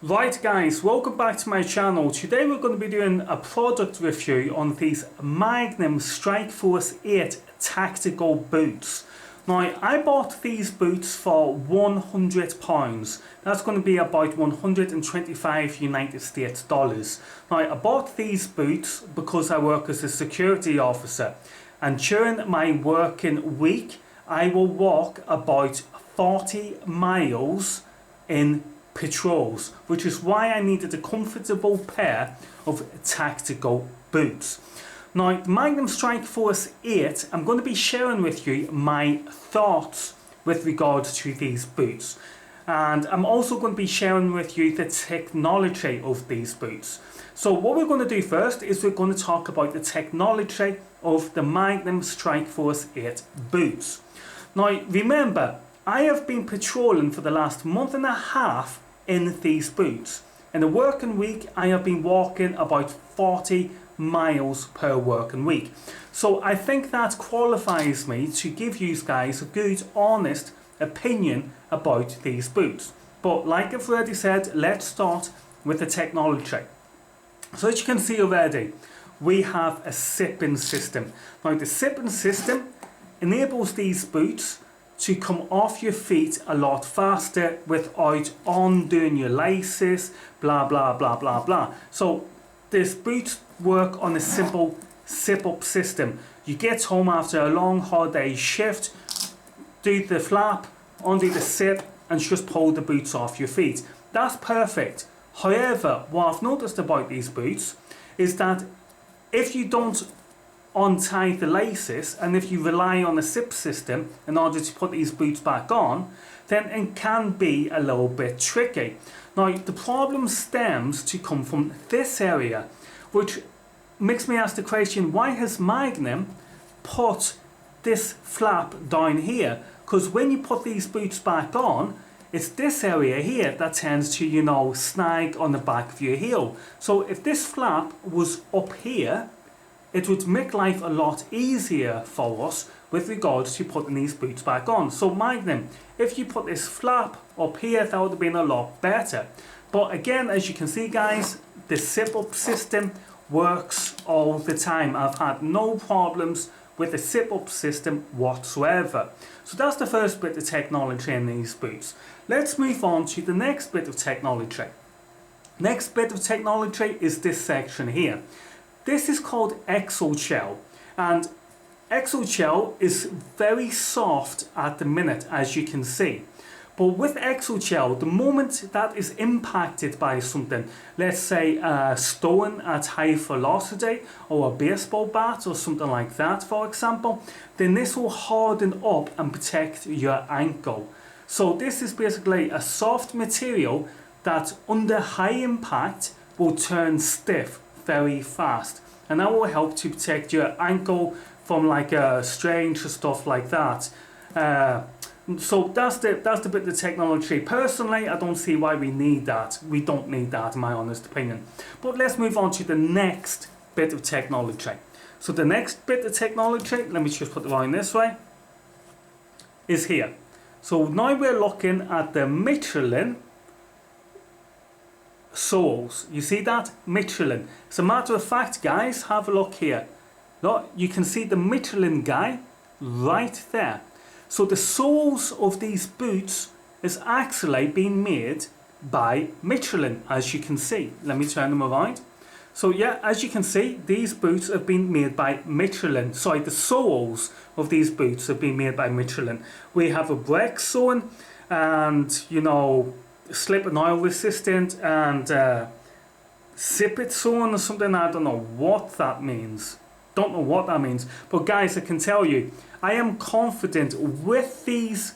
Right guys, welcome back to my channel. Today we're going to be doing a product review on these Magnum Strikeforce 8 tactical boots. Now I bought these boots for £100. That's going to be about 125 United States dollars. Now I bought these boots because I work as a security officer, and during my working week I will walk about 40 miles in patrols, which is why I needed a comfortable pair of tactical boots. Now, the Magnum Strikeforce 8, I'm going to be sharing with you my thoughts with regards to these boots. And I'm also going to be sharing with you the technology of these boots. So what we're going to do first is we're going to talk about the technology of the Magnum Strikeforce 8 boots. Now, remember, I have been patrolling for the last month and a half in these boots. In a working week, I have been walking about 40 miles per working week. So I think that qualifies me to give you guys a good, honest opinion about these boots. But like I've already said, let's start with the technology. So as you can see already, we have a zipping system. Now the zipping system enables these boots to come off your feet a lot faster without undoing your laces, blah blah blah blah blah. So these boots work on a simple zip up system. You get home after a long hard day shift, do the flap, undo the zip, and just pull the boots off your feet. That's perfect. However, what I've noticed about these boots is that if you don't untie the laces, and if you rely on a zip system in order to put these boots back on, then it can be a little bit tricky. Now the problem stems to come from this area, which makes me ask the question, why has Magnum put this flap down here? Because when you put these boots back on, it's this area here that tends to, you know, snag on the back of your heel. So if this flap was up here, it would make life a lot easier for us with regards to putting these boots back on. So Magnum, if you put this flap up here, that would have been a lot better. But again, as you can see guys, the zip up system works all the time. I've had no problems with the zip up system whatsoever. So that's the first bit of technology in these boots. Let's move on to the next bit of technology. Next bit of technology is this section here. This is called ExoShell, and ExoShell is very soft at the minute, as you can see. But with ExoShell, the moment that is impacted by something, let's say a stone at high velocity or a baseball bat or something like that, for example, then this will harden up and protect your ankle. So this is basically a soft material that under high impact will turn stiff very fast, and that will help to protect your ankle from like strains or stuff like that. So that's the bit of technology. Personally, I don't see why we need that. We don't need that, in my honest opinion. But let's move on to the next bit of technology. So the next bit of technology, let me just put it on this way, is here. So now we're looking at the Michelin soles. You see that? Michelin. As a matter of fact guys, have a look here. Look, you can see the Michelin guy right there. So the soles of these boots is actually being made by Michelin, as you can see. Let me turn them around. So yeah, as you can see, these boots have been made by Michelin. Sorry, the soles of these boots have been made by Michelin. We have a break zone and, you know, slip and oil resistant and zip it zone or something. I don't know what that means. Don't know what that means. But guys, I can tell you, I am confident with these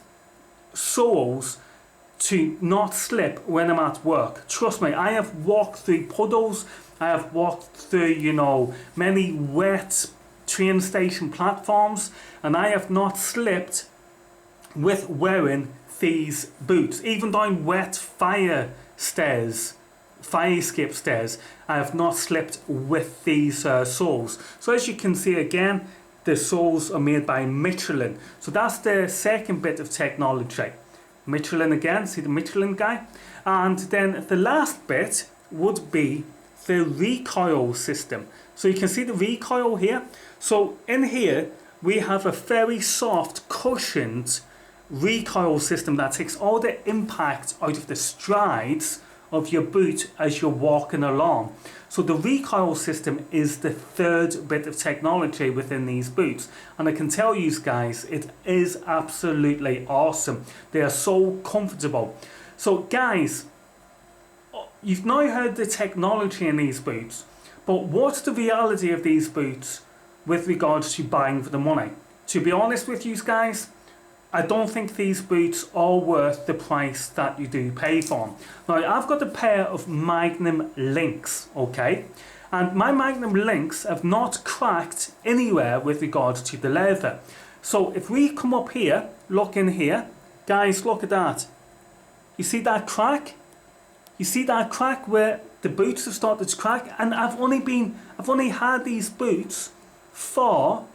soles to not slip when I'm at work. Trust me, I have walked through puddles. I have walked through, you know, many wet train station platforms, and I have not slipped with wearing these boots. Even down wet fire escape stairs, I have not slipped with these soles. So as you can see again, the soles are made by Michelin. So that's the second bit of technology. Michelin again, see the Michelin guy. And then the last bit would be the recoil system. So you can see the recoil here. So in here we have a very soft cushioned recoil system that takes all the impact out of the strides of your boot as you're walking along. So the recoil system is the third bit of technology within these boots, and I can tell you guys, it is absolutely awesome. They are so comfortable. So guys, you've now heard the technology in these boots, but what's the reality of these boots with regards to buying for the money? To be honest with you guys, I don't think these boots are worth the price that you do pay for them. Now, I've got a pair of Magnum links, okay? And my Magnum links have not cracked anywhere with regards to the leather. So if we come up here, look in here, guys, look at that. You see that crack? You see that crack where the boots have started to crack? And I've only had these boots for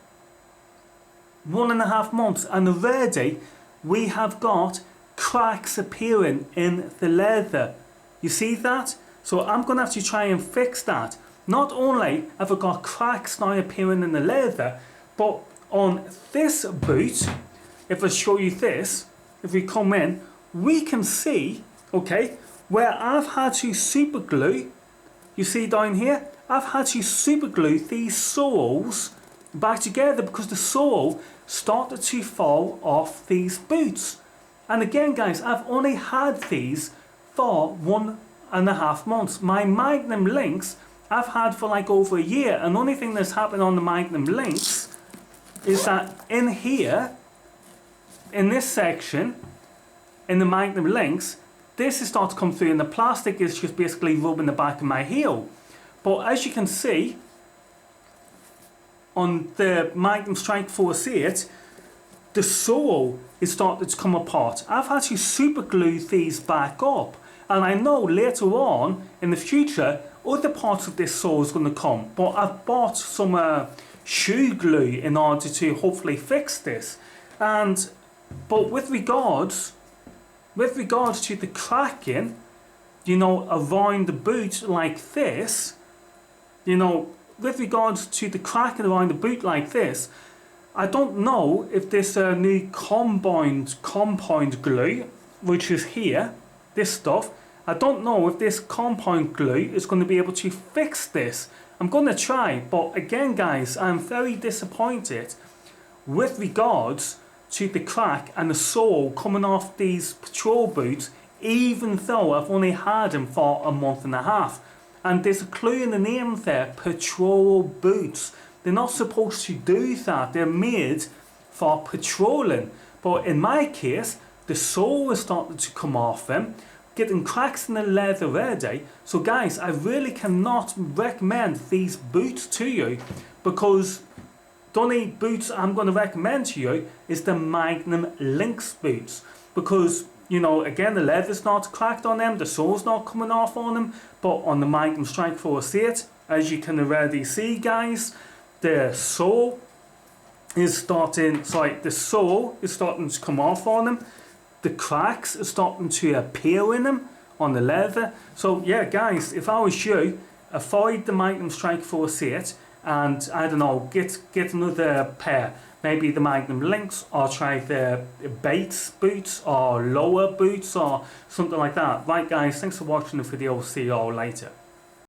1.5 months, and already we have got cracks appearing in the leather. You see that? So I'm going to have to try and fix that. Not only have I got cracks now appearing in the leather, but on this boot, if I show you this, if we come in, we can see, okay, where I've had to super glue, you see down here, I've had to super glue these soles back together because the sole started to fall off these boots. And again guys, I've only had these for 1.5 months. My Magnum links I've had for like over a year, and the only thing that's happened on the Magnum links is that in here, in this section, in the Magnum links, this is starting to come through and the plastic is just basically rubbing the back of my heel. But as you can see, on the Magnum Strike Force 8, the sole is starting to come apart. I've had to super glue these back up, and I know later on in the future other parts of this sole is going to come, but I've bought some shoe glue in order to hopefully fix this. But with regards to the cracking, you know, around the boot like this, you know, with regards to the cracking around the boot like this, I don't know if this new compound glue, which is here, this stuff, I don't know if this compound glue is going to be able to fix this. I'm going to try, but again guys, I'm very disappointed with regards to the crack and the sole coming off these patrol boots, even though I've only had them for 1.5 months. And there's a clue in the name there, patrol boots. They're not supposed to do that. They're made for patrolling. But in my case, the sole is starting to come off them, getting cracks in the leather already. So guys, I really cannot recommend these boots to you, because the only boots I'm going to recommend to you is the Magnum Lynx boots, because, you know, again, the leather's not cracked on them, the sole's not coming off on them. But on the Magnum Strike Force 8, as you can already see guys, the sole is starting to come off on them. The cracks are starting to appear in them on the leather. So yeah guys, if I was you, avoid the Magnum Strike Force 8, and I don't know, get another pair, maybe the Magnum Lynx, or try the Bates boots or lower boots or something like that. Right guys, thanks for watching the video, see you all later.